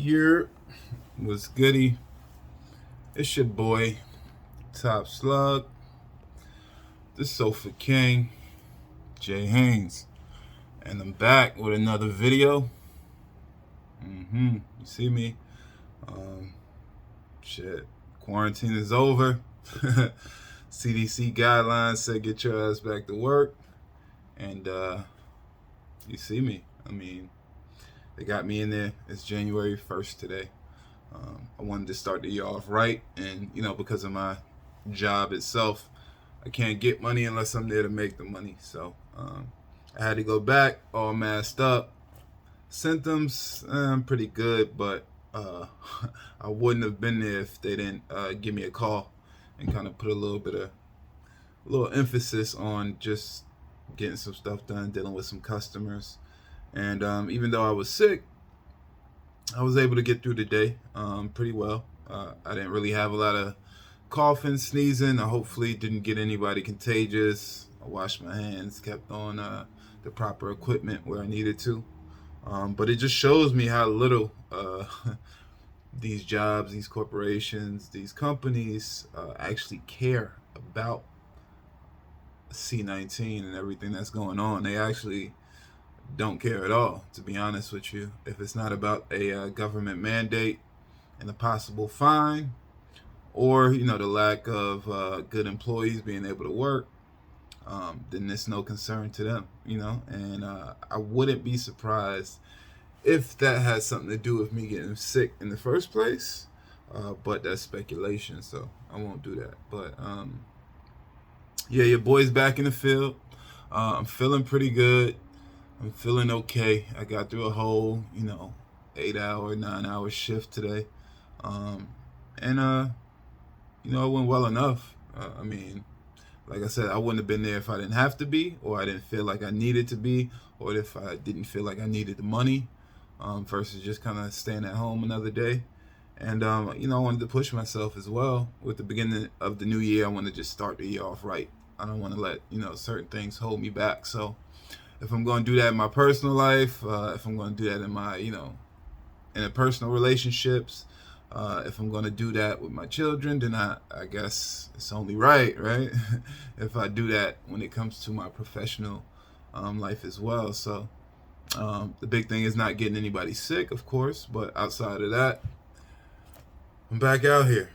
Here was goody. It's your boy, Top Slug, the Sofa King, Jay Haynes, and I'm back with another video. You see me? Um, shit, quarantine is over. CDC guidelines said get your ass back to work, and you see me. I mean, they got me in there. It's January 1st today. I wanted to start the year off right, and because of my job itself, I can't get money unless I'm there to make the money. So I had to go back all masked up. Symptoms, I'm pretty good, but I wouldn't have been there if they didn't give me a call and kind of put a little emphasis on just getting some stuff done, dealing with some customers. And even though I was sick, I was able to get through the day pretty well. I didn't really have a lot of coughing, sneezing. I hopefully didn't get anybody contagious. I washed my hands, kept on the proper equipment where I needed to. But it just shows me how little these jobs, these corporations, these companies actually care about C-19 and everything that's going on. They actually don't care at all, to be honest with you. If it's not about a government mandate and a possible fine, or the lack of good employees being able to work, then it's no concern to them. And I wouldn't be surprised if that has something to do with me getting sick in the first place, but that's speculation, so I won't do that. But yeah, your boy's back in the field. I'm feeling pretty good. I'm feeling okay. I got through a whole, 8-hour, 9-hour shift today. And it went well enough. I mean, like I said, I wouldn't have been there if I didn't have to be, or I didn't feel like I needed to be, or if I didn't feel like I needed the money, versus just kind of staying at home another day. And, I wanted to push myself as well. With the beginning of the new year, I want to just start the year off right. I don't want to let, certain things hold me back. So if I'm going to do that in my personal life, if I'm going to do that in my, in personal relationships, if I'm going to do that with my children, then I guess it's only right? If I do that when it comes to my professional life as well. So the big thing is not getting anybody sick, of course, but outside of that, I'm back out here.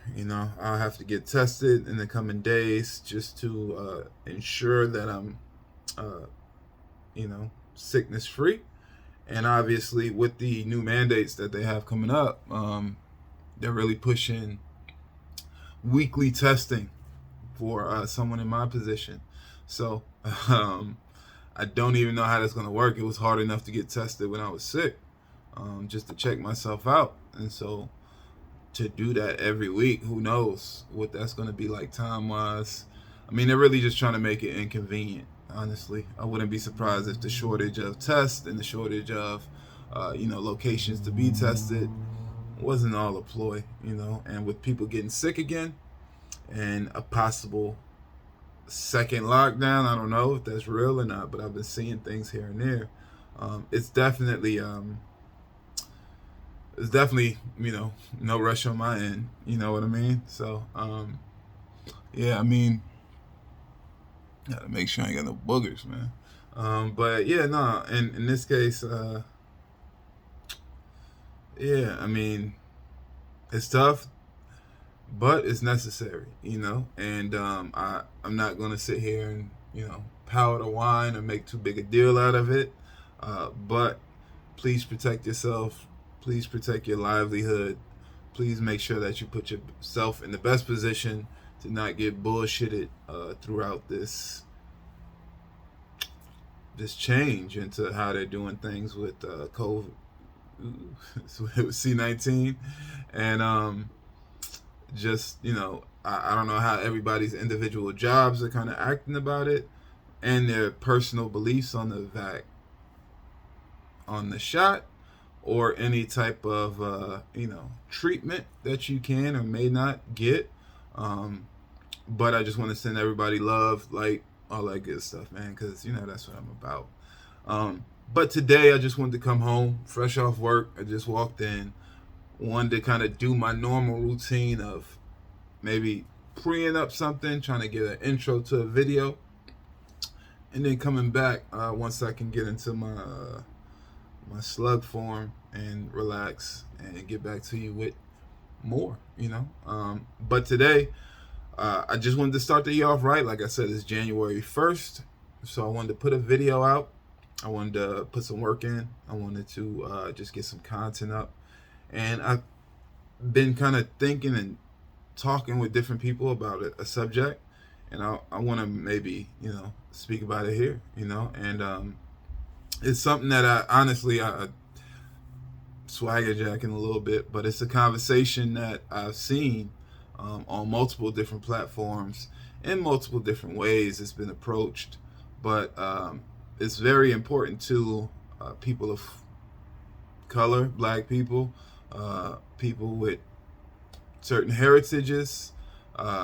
I'll have to get tested in the coming days just to ensure that I'm sickness free. And obviously with the new mandates that they have coming up, they're really pushing weekly testing for someone in my position. So I don't even know how that's going to work. It was hard enough to get tested when I was sick, just to check myself out. And so to do that every week, who knows what that's going to be like time wise. I mean, they're really just trying to make it inconvenient. Honestly, I wouldn't be surprised if the shortage of tests and the shortage of, locations to be tested wasn't all a ploy, and with people getting sick again and a possible second lockdown, I don't know if that's real or not, but I've been seeing things here and there. It's definitely, no rush on my end. You know what I mean? So, yeah, I mean, gotta make sure I ain't got no boogers, man. But yeah, no. And in this case, yeah, I mean, it's tough, but it's necessary, And I'm not gonna sit here and pout or whine or make too big a deal out of it. But please protect yourself. Please protect your livelihood. Please make sure that you put yourself in the best position to not get bullshitted throughout this change into how they're doing things with COVID, with C-19, and just I don't know how everybody's individual jobs are kind of acting about it, and their personal beliefs on the shot, or any type of treatment that you can or may not get. But I just want to send everybody love, light, all that good stuff, man, because that's what I'm about. But today I just wanted to come home fresh off work. I just walked in, wanted to kind of do my normal routine of maybe preing up something, trying to get an intro to a video, and then coming back once I can get into my slug form and relax and get back to you with more, But today, I just wanted to start the year off right. Like I said, it's January 1st, so I wanted to put a video out. I wanted to put some work in. I wanted to just get some content up. And I've been kind of thinking and talking with different people about a subject, and I want to maybe, speak about it here, and it's something that I swagger jacking a little bit, but it's a conversation that I've seen on multiple different platforms in multiple different ways. It's been approached, but it's very important to people of color, black people, people with certain heritages,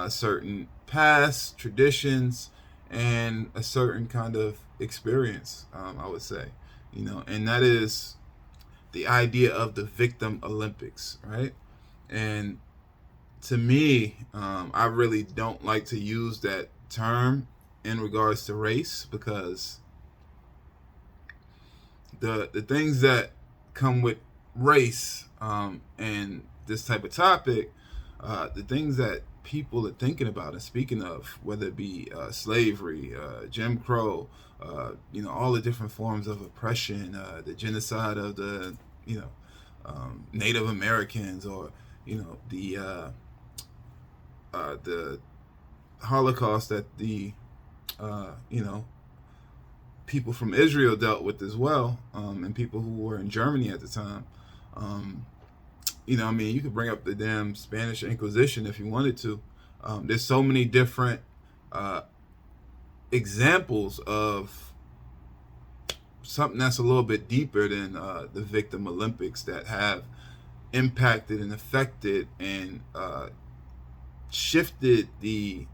certain past traditions, and a certain kind of experience, I would say, and that is the idea of the Victim Olympics, right? And to me, I really don't like to use that term in regards to race, because the things that come with race and this type of topic, the things that people are thinking about and speaking of, whether it be slavery, Jim Crow, all the different forms of oppression, the genocide of the, Native Americans, or, the Holocaust that the, people from Israel dealt with as well, and people who were in Germany at the time. You could bring up the damn Spanish Inquisition if you wanted to. There's so many different examples of something that's a little bit deeper than the Victim Olympics that have impacted and affected and shifted the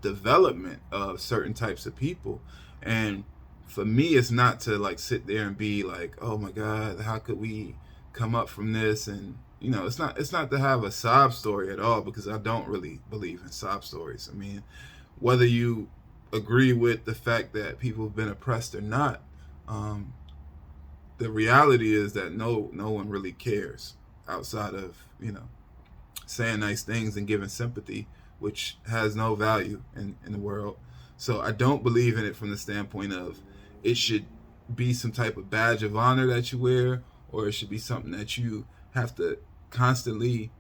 development of certain types of people. And for me, it's not to like sit there and be like, oh my God, how could we come up from this? And it's not to have a sob story at all, because I don't really believe in sob stories. I mean, whether you agree with the fact that people have been oppressed or not, the reality is that no one really cares outside of saying nice things and giving sympathy, which has no value in the world. So I don't believe in it from the standpoint of it should be some type of badge of honor that you wear, or it should be something that you have to constantly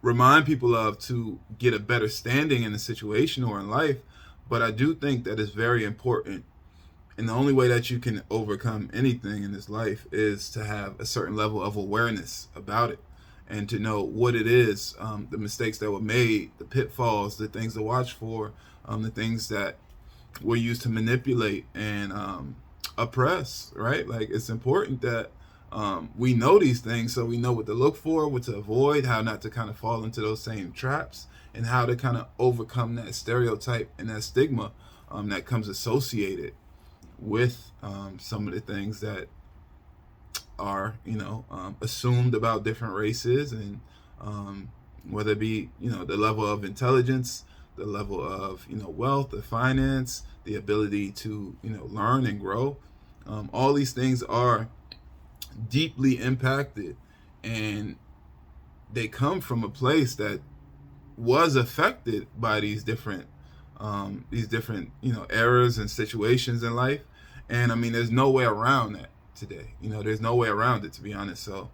remind people of to get a better standing in a situation or in life. But I do think that it's very important, and the only way that you can overcome anything in this life is to have a certain level of awareness about it, and to know what it is, the mistakes that were made, the pitfalls, the things to watch for, the things that were used to manipulate and oppress, right? Like, it's important that we know these things, so we know what to look for, what to avoid, how not to kind of fall into those same traps, and how to kind of overcome that stereotype and that stigma that comes associated with some of the things that are assumed about different races, and whether it be the level of intelligence, the level of wealth, the finance, the ability to learn and grow. All these things are deeply impacted, and they come from a place that was affected by these different errors and situations in life. And I mean, there's no way around that today. There's no way around it, to be honest. So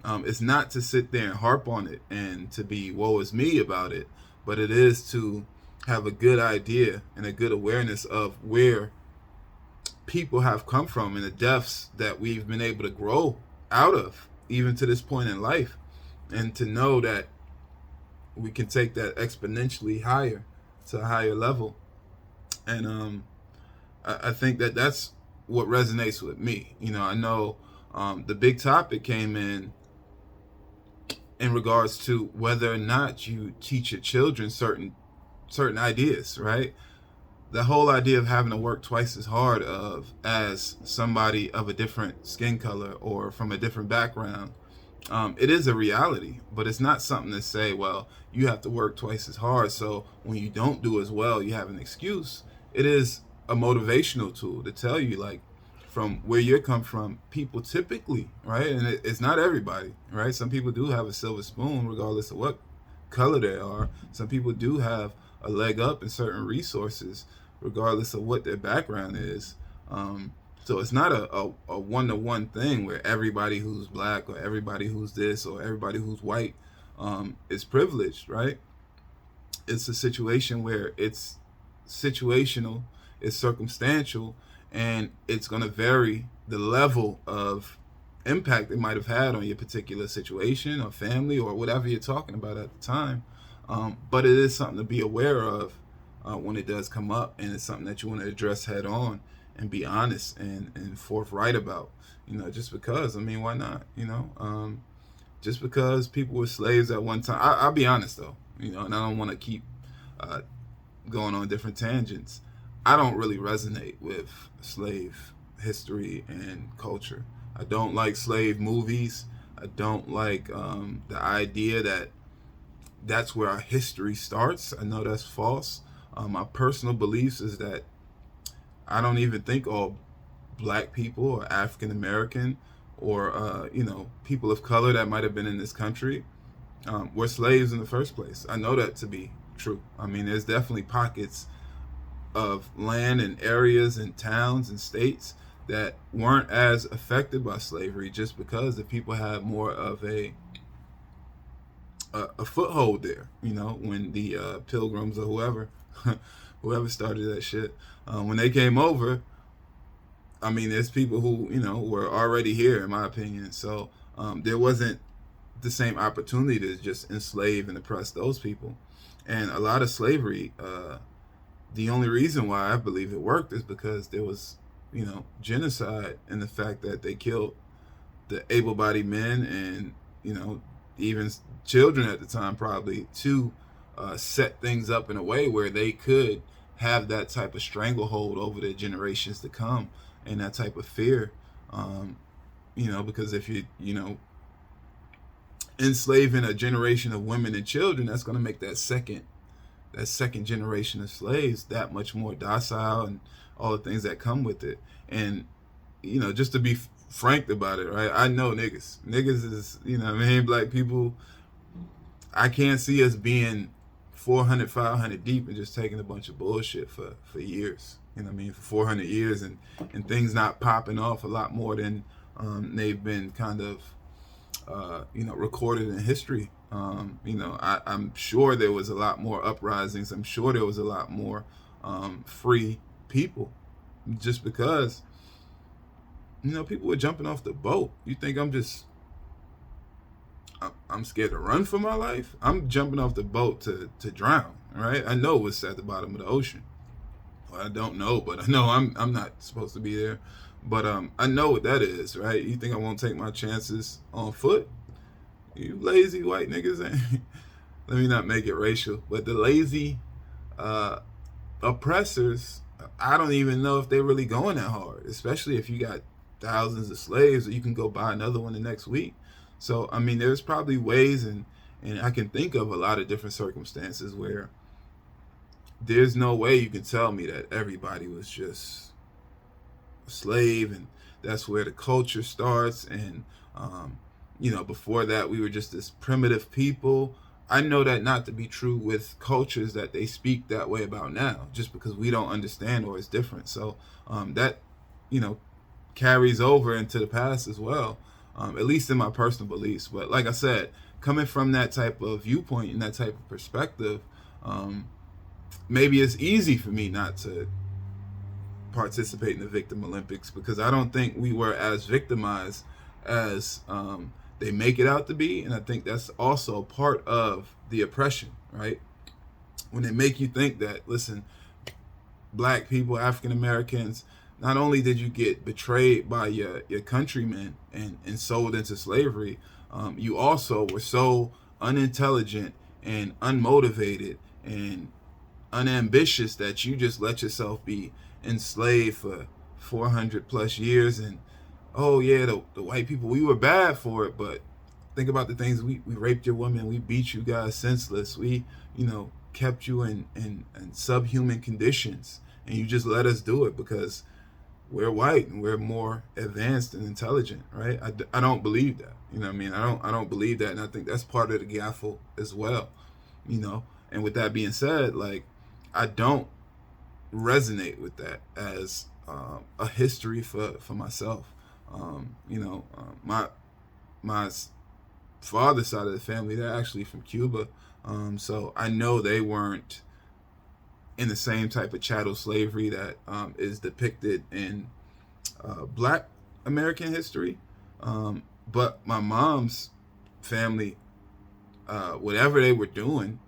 it's not to sit there and harp on it and to be woe is me about it, but it is to have a good idea and a good awareness of where people have come from and the depths that we've been able to grow out of, even to this point in life, and to know that we can take that exponentially higher to a higher level. And I think that that's what resonates with me. I know the big topic came in regards to whether or not you teach your children certain ideas, right? The whole idea of having to work twice as hard as somebody of a different skin color or from a different background, It is a reality, but it's not something to say, well, you have to work twice as hard, so when you don't do as well, you have an excuse. It is a motivational tool to tell you, like, from where you come from, people typically, right? And it's not everybody, right? Some people do have a silver spoon, regardless of what color they are. Some people do have a leg up in certain resources, regardless of what their background is. So it's not a one-to-one thing where everybody who's black or everybody who's this or everybody who's white is privileged, right? It's a situation where it's situational, it's circumstantial, and it's going to vary the level of impact it might have had on your particular situation or family or whatever you're talking about at the time. But it is something to be aware of when it does come up, and it's something that you want to address head on and be honest and forthright about. Just because, I mean, why not? Just because people were slaves at one time. I'll be honest though, and I don't want to keep going on different tangents. I don't really resonate with slave history and culture. I don't like slave movies. I don't like the idea that that's where our history starts. I know that's false. My personal beliefs is that I don't even think all black people or African American or people of color that might have been in this country were slaves in the first place. I know that to be true. I mean, there's definitely pockets of land and areas and towns and states that weren't as affected by slavery, just because the people had more of a foothold there. When the Pilgrims or whoever started that shit, when they came over, I mean, there's people who were already here, in my opinion. So there wasn't the same opportunity to just enslave and oppress those people. And a lot of slavery, the only reason why I believe it worked is because there was genocide, and the fact that they killed the able-bodied men and even children at the time, probably, to set things up in a way where they could have that type of stranglehold over the generations to come, and that type of fear. Because if you enslaving a generation of women and children, that's going to make that second generation of slaves that much more docile, and all the things that come with it. And just to be frank about it, right? I know niggas is, black people, I can't see us being 400, 500 deep and just taking a bunch of bullshit for years. For 400 years, and things not popping off a lot more than they've been kind of recorded in history. I'm sure there was a lot more uprisings. I'm sure there was a lot more free people, just because people were jumping off the boat. You think I'm scared to run for my life? I'm jumping off the boat to drown, right? I know what's at the bottom of the ocean. Well, I don't know, but I know I'm not supposed to be there. But I know what that is, right? You think I won't take my chances on foot? You lazy white niggas ain't. Let me not make it racial, but the lazy oppressors, I don't even know if they're really going that hard, especially if you got thousands of slaves, or you can go buy another one the next week. So, I mean, there's probably ways, and I can think of a lot of different circumstances where there's no way you can tell me that everybody was just a slave, and that's where the culture starts. And, before that, we were just this primitive people. I know that not to be true with cultures that they speak that way about now, just because we don't understand or it's different. So that, carries over into the past as well, at least in my personal beliefs. But like I said, coming from that type of viewpoint and that type of perspective, maybe it's easy for me not to participate in the Victim Olympics, because I don't think we were as victimized as they make it out to be. And I think that's also part of the oppression, right? When they make you think that, listen, black people, African Americans, not only did you get betrayed by your countrymen and sold into slavery, you also were so unintelligent and unmotivated and unambitious that you just let yourself be enslaved for 400 plus years. And oh yeah, the white people, we were bad for it, but think about the things we raped your woman, we beat you guys senseless, we, kept you in subhuman conditions, and you just let us do it because we're white and we're more advanced and intelligent, right? I don't believe that. You know what I mean? I don't believe that, and I think that's part of the gaffle as well. And with that being said, like, I don't resonate with that as a history for myself. My father's side of the family, they're actually from Cuba, so I know they weren't in the same type of chattel slavery that is depicted in Black American history. But my mom's family, whatever they were doing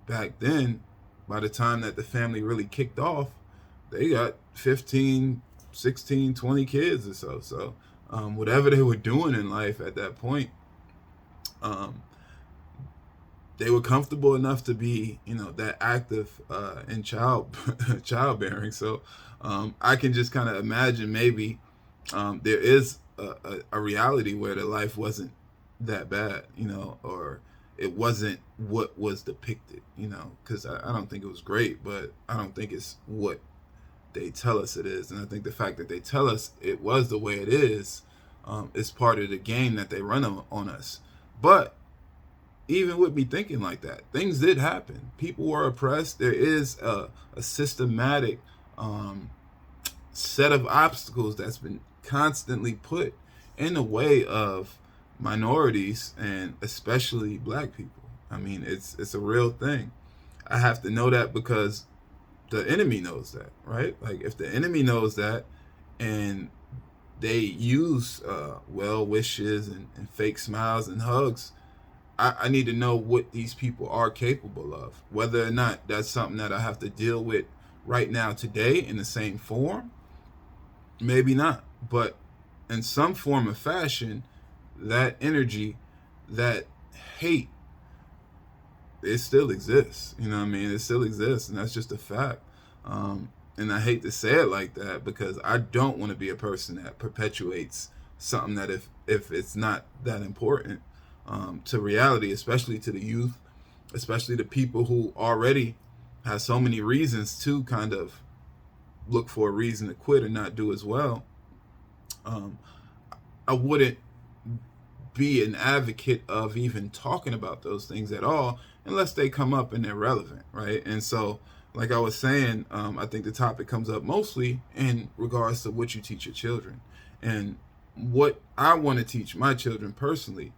back then, by the time that the family really kicked off, they got 15, 16, 20 kids or so. So whatever they were doing in life at that point, they were comfortable enough to be, that active in childbearing. So I can just kind of imagine maybe there is a reality where the life wasn't that bad, or it wasn't what was depicted, because I don't think it was great, but I don't think it's what they tell us it is. And I think the fact that they tell us it was the way it is part of the game that they run on us. But even with me thinking like that, things did happen. People were oppressed. There is a systematic set of obstacles that's been constantly put in the way of minorities, and especially Black people. I mean, it's a real thing. I have to know that because the enemy knows that, right? Like, if the enemy knows that and they use well wishes and fake smiles and hugs, I need to know what these people are capable of. Whether or not that's something that I have to deal with right now today in the same form, maybe not. But in some form or fashion, that energy, that hate, it still exists. You know what I mean? It still exists, and that's just a fact. And I hate to say it like that because I don't want to be a person that perpetuates something that if it's not that important to reality, especially to the youth, especially the people who already have so many reasons to kind of look for a reason to quit or not do as well. I wouldn't be an advocate of even talking about those things at all unless they come up and they're relevant, right? And so, like I was saying, I think the topic comes up mostly in regards to what you teach your children. And what I want to teach my children personally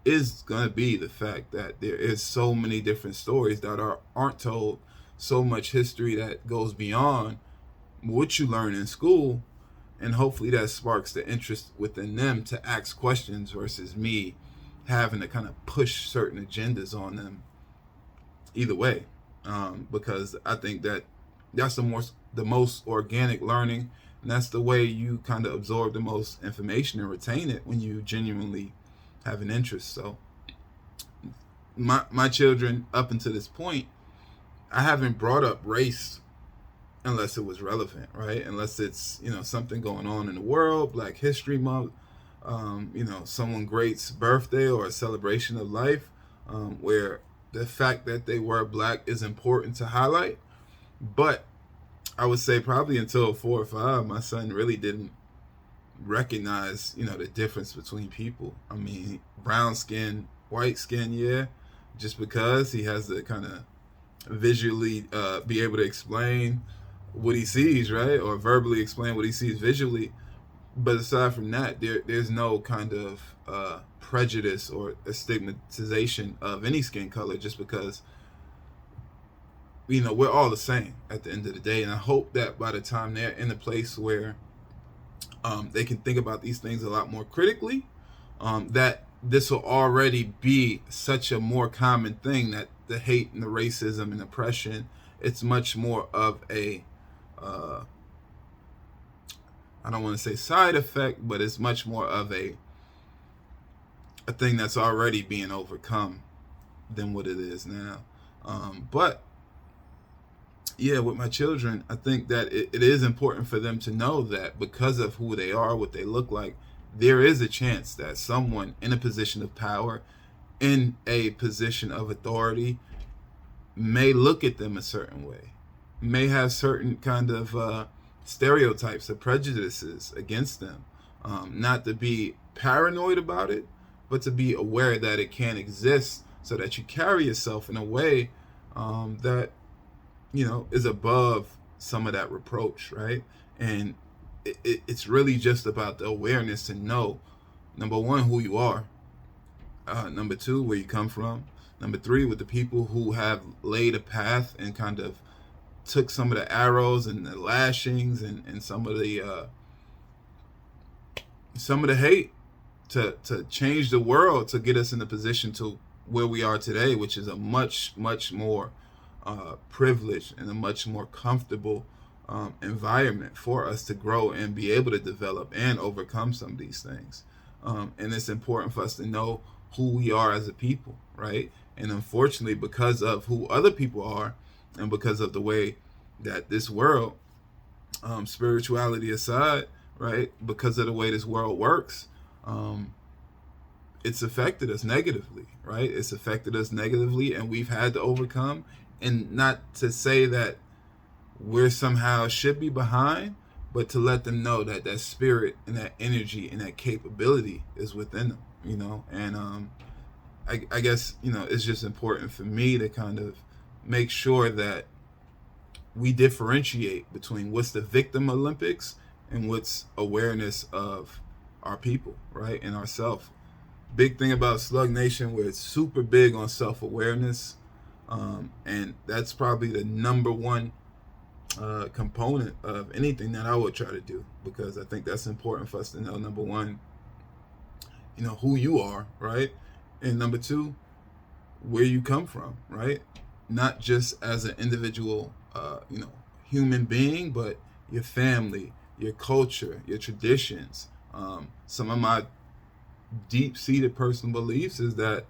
is going to be the fact that there is so many different stories that aren't told, so much history that goes beyond what you learn in school, and hopefully that sparks the interest within them to ask questions versus me having to kind of push certain agendas on them either way, because I think that that's the most organic learning, and that's the way you kind of absorb the most information and retain it when you genuinely have an interest. So my children, up until this point, I haven't brought up race unless it was relevant, right? Unless it's, something going on in the world, Black History Month, someone great's birthday or a celebration of life, where the fact that they were Black is important to highlight. But I would say probably until 4 or 5, my son really didn't recognize, the difference between people. I mean, brown skin, white skin, yeah, just because he has to kind of visually be able to explain what he sees, right? Or verbally explain what he sees visually. But aside from that, there's no kind of prejudice or a stigmatization of any skin color just because, we're all the same at the end of the day. And I hope that by the time they're in a place where they can think about these things a lot more critically, that this will already be such a more common thing, that the hate and the racism and oppression, it's much more of a I don't want to say side effect, but it's much more of a thing that's already being overcome than what it is now. But yeah, with my children, I think that it is important for them to know that because of who they are, what they look like, there is a chance that someone in a position of power, in a position of authority, may look at them a certain way, may have certain kind of stereotypes or prejudices against them. Not to be paranoid about it, but to be aware that it can exist, so that you carry yourself in a way that is above some of that reproach, right? And it's really just about the awareness to know, number one, who you are, number two, where you come from, number three, with the people who have laid a path and kind of took some of the arrows and the lashings and some of the hate to change the world, to get us in the position to where we are today, which is a much more privileged and a much more comfortable environment for us to grow and be able to develop and overcome some of these things. And it's important for us to know who we are as a people, right? And unfortunately, because of who other people are, and because of the way that this world, spirituality aside, right, because of the way this world works, it's affected us negatively, right? It's affected us negatively, and we've had to overcome. And not to say that we're somehow should be behind, but to let them know that that spirit and that energy and that capability is within them, And I guess, it's just important for me to kind of make sure that we differentiate between what's the victim Olympics and what's awareness of our people, right? And ourself. Big thing about Slug Nation, where it's super big on self-awareness. And that's probably the number one component of anything that I would try to do, because I think that's important for us to know, number one, who you are, right? And number two, where you come from, right? Not just as an individual, human being, but your family, your culture, your traditions. Some of my deep-seated personal beliefs is that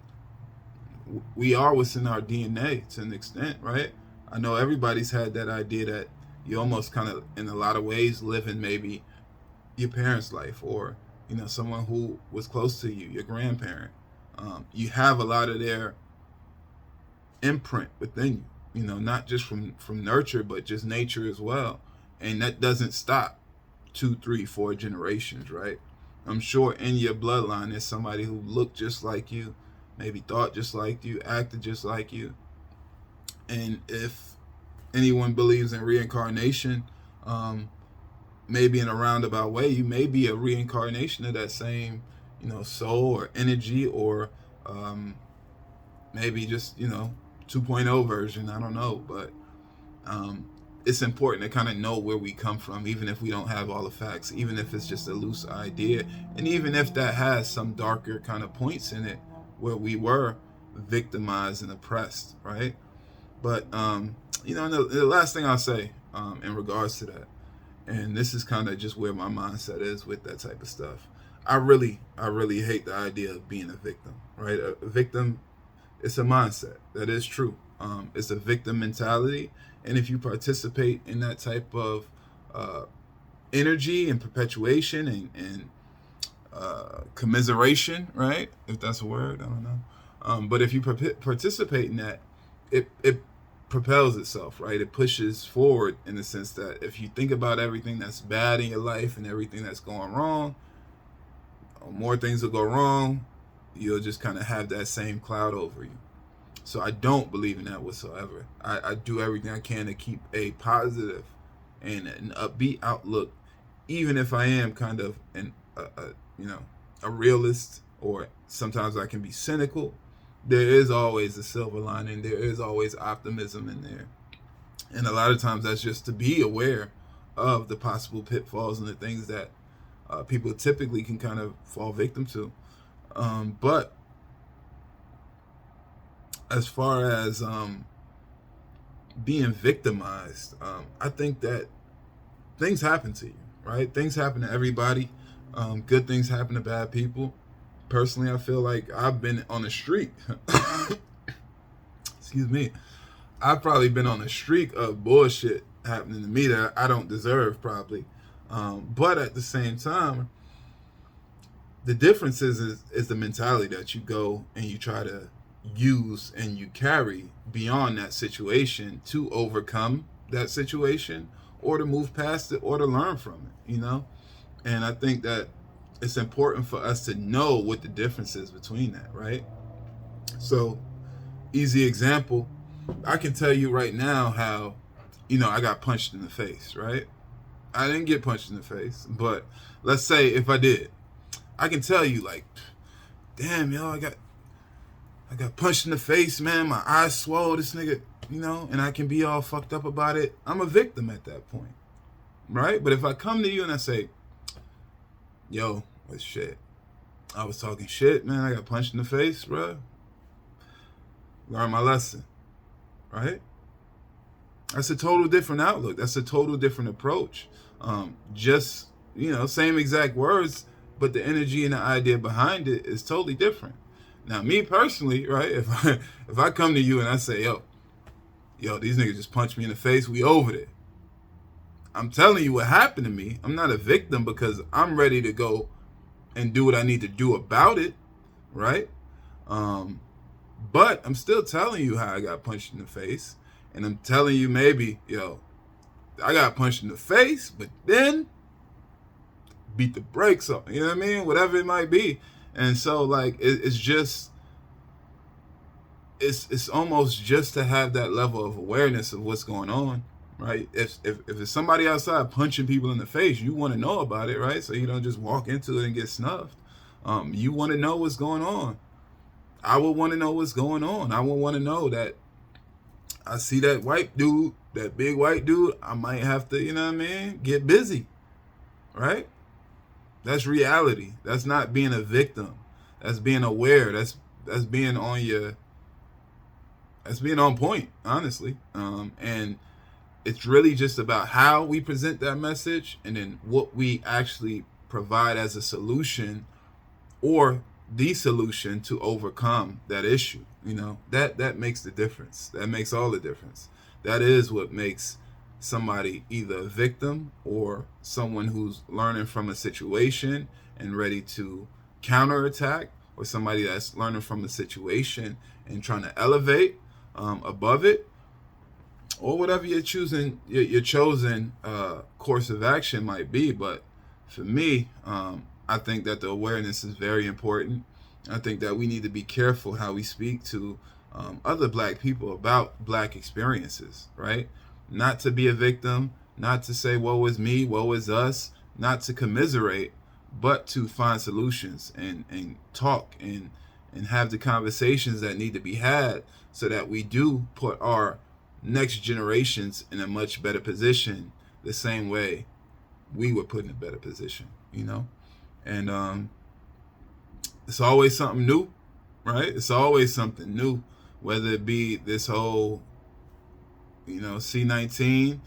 we are what's in our DNA to an extent, right? I know everybody's had that idea that you almost kind of, in a lot of ways, live in maybe your parents' life, or someone who was close to you, your grandparent. You have a lot of their imprint within you, not just from nurture, but just nature as well. And that doesn't stop 2, 3, 4 generations, right? I'm sure in your bloodline there's somebody who looked just like you, maybe thought just like you, acted just like you. And if anyone believes in reincarnation, maybe in a roundabout way, you may be a reincarnation of that same, soul or energy, or maybe just, 2.0 version. I don't know. But it's important to kind of know where we come from, even if we don't have all the facts, even if it's just a loose idea, and even if that has some darker kind of points in it where we were victimized and oppressed, right? But the last thing I'll say in regards to that, and this is kind of just where my mindset is with that type of stuff, I really hate the idea of being a victim, right? A victim, it's a mindset. That is true. It's a victim mentality. And if you participate in that type of energy and perpetuation and commiseration, right? If that's a word, I don't know. But if you participate in that, it propels itself, right? It pushes forward, in the sense that if you think about everything that's bad in your life and everything that's going wrong, more things will go wrong. You'll just kind of have that same cloud over you. So I don't believe in that whatsoever. I do everything I can to keep a positive and an upbeat outlook, even if I am kind of a realist, or sometimes I can be cynical. There is always a silver lining. There is always optimism in there. And a lot of times that's just to be aware of the possible pitfalls and the things that people typically can kind of fall victim to. But as far as being victimized, I think that things happen to you, right? Things happen to everybody. Good things happen to bad people. Personally, I feel like I've been on a streak. Excuse me. I've probably been on a streak of bullshit happening to me that I don't deserve, probably. But at the same time, The difference is the mentality that you go and you try to use and you carry beyond that situation to overcome that situation, or to move past it, or to learn from it, And I think that it's important for us to know what the difference is between that, right? So, easy example, I can tell you right now how, I got punched in the face, right? I didn't get punched in the face, but let's say if I did, I can tell you, like, damn, yo, I got punched in the face, man. My eyes swole, this nigga, and I can be all fucked up about it. I'm a victim at that point, right? But if I come to you and I say, yo, what's shit? I was talking shit, man. I got punched in the face, bro. Learn my lesson, right? That's a total different outlook. That's a total different approach. Just, same exact words, but the energy and the idea behind it is totally different. Now, me personally, right? If I come to you and I say, yo, these niggas just punched me in the face, we over there. I'm telling you what happened to me. I'm not a victim because I'm ready to go and do what I need to do about it, right? But I'm still telling you how I got punched in the face. And I'm telling you maybe, I got punched in the face, but then beat the brakes up. You know what I mean? Whatever it might be. And so, like, it's just, it's almost just to have that level of awareness of what's going on, right? If it's somebody outside punching people in the face, you want to know about it, right? So you don't just walk into it and get snuffed. You want to know what's going on. I would want to know what's going on. I would want to know that I see that white dude, that big white dude, I might have to, get busy, right? That's reality. That's not being a victim. That's being aware. That's being on that's being on point, honestly. And it's really just about how we present that message, and then what we actually provide as a solution or the solution to overcome that issue. That makes the difference. That makes all the difference. That is what makes somebody either a victim or someone who's learning from a situation and ready to counterattack, or somebody that's learning from a situation and trying to elevate above it, or whatever your chosen course of action might be. But for me, I think that the awareness is very important. I think that we need to be careful how we speak to other black people about black experiences, right? Not to be a victim, not to say, woe is me, woe is us, not to commiserate, but to find solutions and talk and have the conversations that need to be had, so that we do put our next generations in a much better position, the same way we were put in a better position, And it's always something new, right? It's always something new, whether it be this whole, C-19,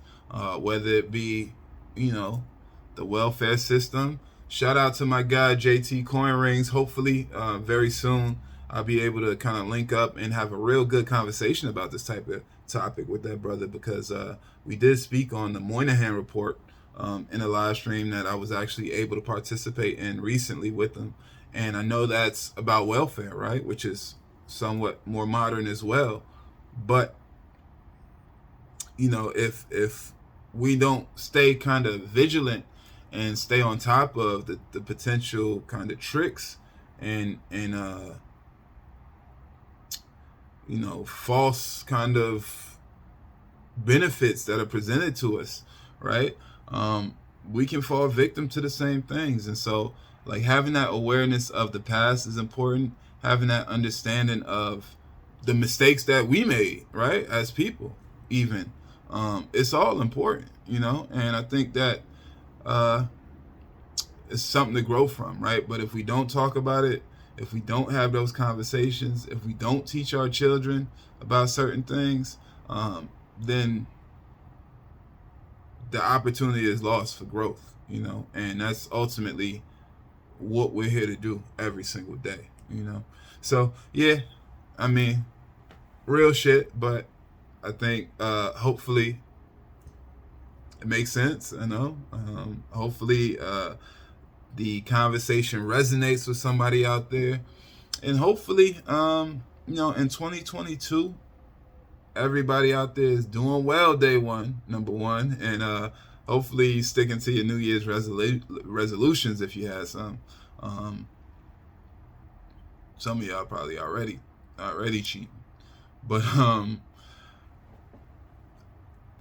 whether it be, the welfare system. Shout out to my guy, JT Coin Rings. Hopefully, very soon, I'll be able to kind of link up and have a real good conversation about this type of topic with that brother, because we did speak on the Moynihan Report in a live stream that I was actually able to participate in recently with him. And I know that's about welfare, right? Which is somewhat more modern as well. But, if we don't stay kind of vigilant and stay on top of the potential kind of tricks and false kind of benefits that are presented to us, right? We can fall victim to the same things. And so, like, having that awareness of the past is important. Having that understanding of the mistakes that we made, right, as people, even, it's all important, And I think that it's something to grow from, right? But if we don't talk about it, if we don't have those conversations, if we don't teach our children about certain things, then the opportunity is lost for growth, And that's ultimately what we're here to do every single day, So, yeah, I mean, real shit, but I think hopefully it makes sense, Hopefully the conversation resonates with somebody out there. And hopefully, in 2022, everybody out there is doing well day one, number one. And hopefully sticking to your New Year's resolutions if you had some. Some of y'all probably already cheating. But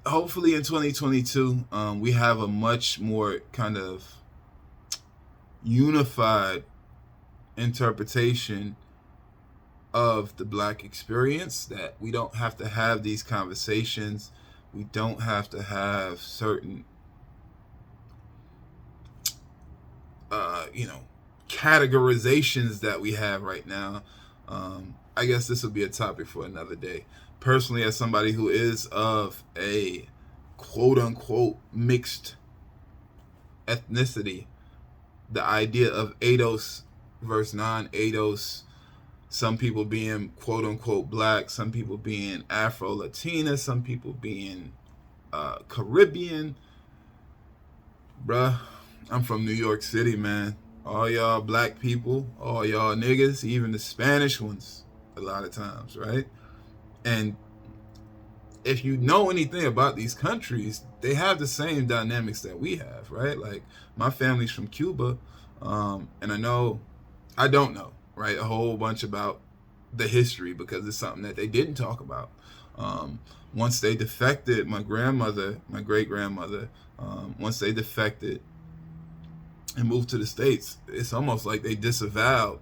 hopefully in 2022, we have a much more kind of unified interpretation of the Black experience, that we don't have to have these conversations. We don't have to have certain, categorizations that we have right now. I guess this will be a topic for another day. Personally, as somebody who is of a quote-unquote mixed ethnicity, the idea of ADOS versus non-ADOS, some people being quote-unquote Black, some people being Afro-Latina, some people being Caribbean. Bruh, I'm from New York City, man. All y'all Black people, all y'all niggas, even the Spanish ones, a lot of times, right? And if you know anything about these countries, they have the same dynamics that we have, right? Like, my family's from Cuba, and I don't know, right, a whole bunch about the history, because it's something that they didn't talk about. Once they defected, my great-grandmother, once they defected and moved to the States, it's almost like they disavowed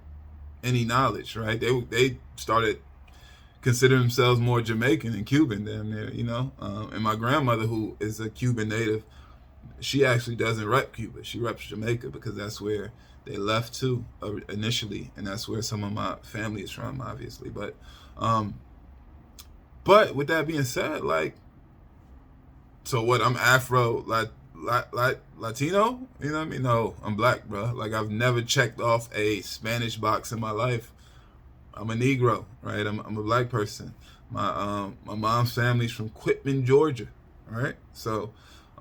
any knowledge, right? They started considering themselves more Jamaican than Cuban, damn near, and my grandmother, who is a Cuban native, she actually doesn't rep Cuba. She reps Jamaica, because that's where they left to initially, and that's where some of my family is from, obviously. But with that being said, like, so what? I'm Afro Latino? You know what I mean? No, I'm Black, bro. Like, I've never checked off a Spanish box in my life. I'm a Negro, right? I'm a Black person. My mom's family's from Quitman, Georgia, right? So,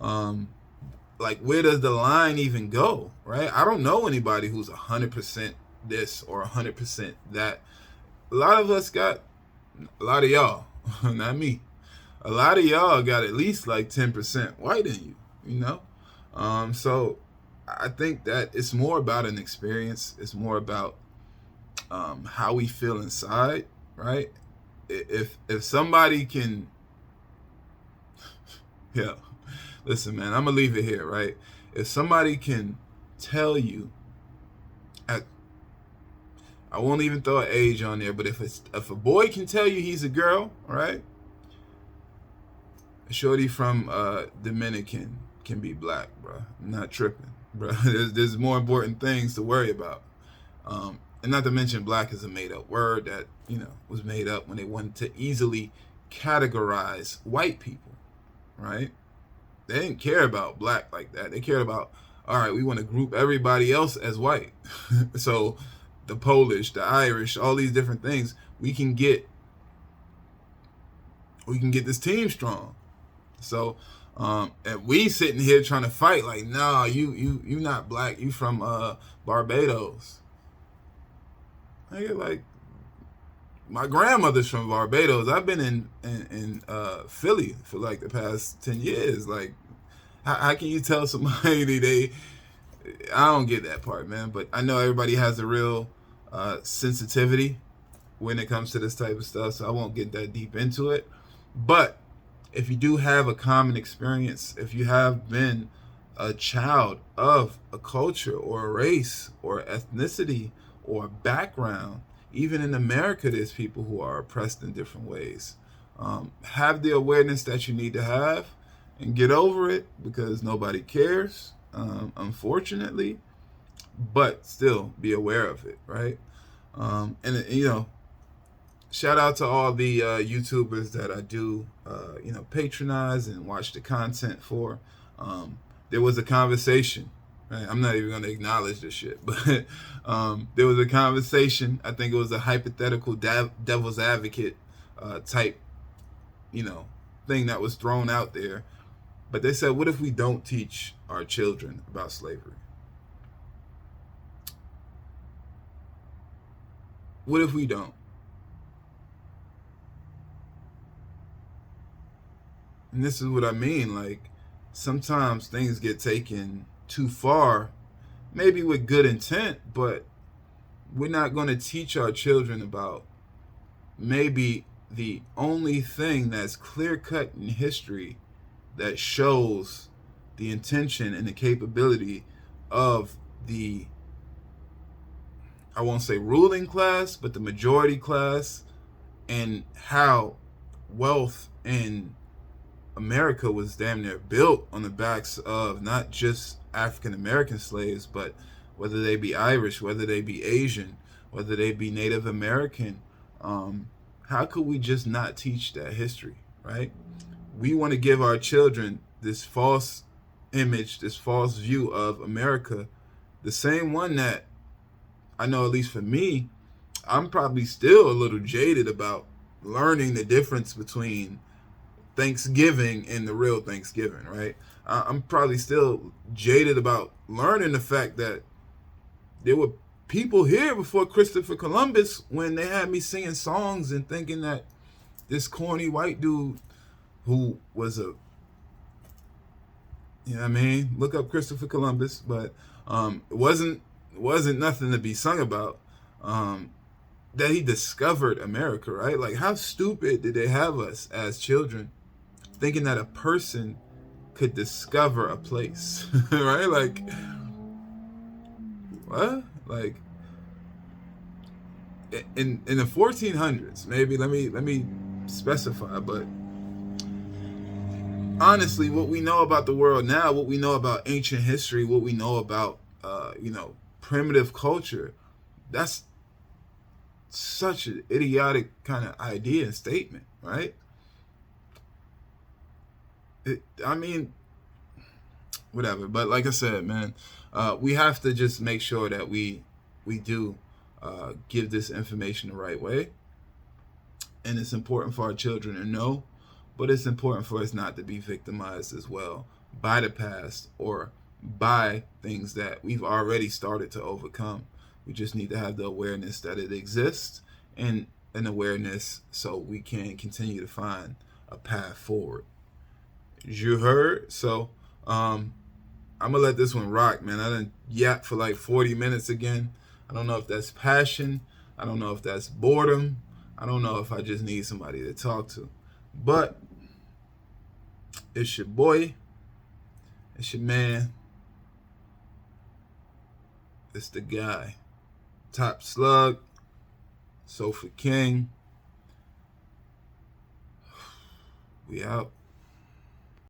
like, where does the line even go, right? I don't know anybody who's 100% this or 100% that. A lot of y'all, not me, a lot of y'all got at least like 10% white in you, So I think that it's more about an experience. It's more about how we feel inside, right? If somebody can, yeah, listen, man, I'm gonna leave it here, right? If somebody can tell you, I won't even throw an age on there, but if a boy can tell you he's a girl, right? A shorty from Dominican can be Black, bro. I'm not tripping, bro. There's more important things to worry about. And not to mention, Black is a made-up word that, was made up when they wanted to easily categorize white people, right? They didn't care about Black like that. They cared about, all right, we want to group everybody else as white. So the Polish, the Irish, all these different things, we can get this team strong. So, and we sitting here trying to fight like, nah, you not Black, you from Barbados. I get like, my grandmother's from Barbados. I've been in Philly for like the past 10 years. Like, how can you tell somebody I don't get that part, man. But I know everybody has a real sensitivity when it comes to this type of stuff, so I won't get that deep into it. But if you do have a common experience, if you have been a child of a culture or a race or ethnicity or a background, even in America, there's people who are oppressed in different ways. Have the awareness that you need to have and get over it, because nobody cares, unfortunately, but still be aware of it, right? And shout out to all the YouTubers that I do, patronize and watch the content for. There was a conversation. Right? I'm not even going to acknowledge this shit, but there was a conversation. I think it was a hypothetical devil's advocate type, thing that was thrown out there. But they said, what if we don't teach our children about slavery? What if we don't? And this is what I mean. Like, sometimes things get taken too far, maybe with good intent, but we're not going to teach our children about maybe the only thing that's clear cut in history that shows the intention and the capability of the, I won't say ruling class, but the majority class, and how wealth in America was damn near built on the backs of not just African American slaves, but whether they be Irish, whether they be Asian, whether they be Native American. How could we just not teach that history, right? We want to give our children this false image, this false view of America, the same one that I know, at least for me, I'm probably still a little jaded about learning the difference between Thanksgiving and the real Thanksgiving, right? I'm probably still jaded about learning the fact that there were people here before Christopher Columbus, when they had me singing songs and thinking that this corny white dude who was a, you know what I mean? Look up Christopher Columbus, but it wasn't nothing to be sung about. That he discovered America, right? Like, how stupid did they have us as children thinking that a person could discover a place, right? Like, what? Like, in the 1400s, maybe, let me specify, but honestly, what we know about the world now, what we know about ancient history, what we know about primitive culture, that's such an idiotic kind of idea and statement, right? I mean, whatever. But like I said, man, we have to just make sure that we do give this information the right way. And it's important for our children to know, but it's important for us not to be victimized as well by the past or by things that we've already started to overcome. We just need to have the awareness that it exists, and an awareness so we can continue to find a path forward. You heard? So I'm gonna let this one rock, man. I done yap for like 40 minutes again. I don't know if that's passion. I don't know if that's boredom. I don't know if I just need somebody to talk to. But it's your boy. It's your man. It's the guy. Top Slug. Sofa King. We out.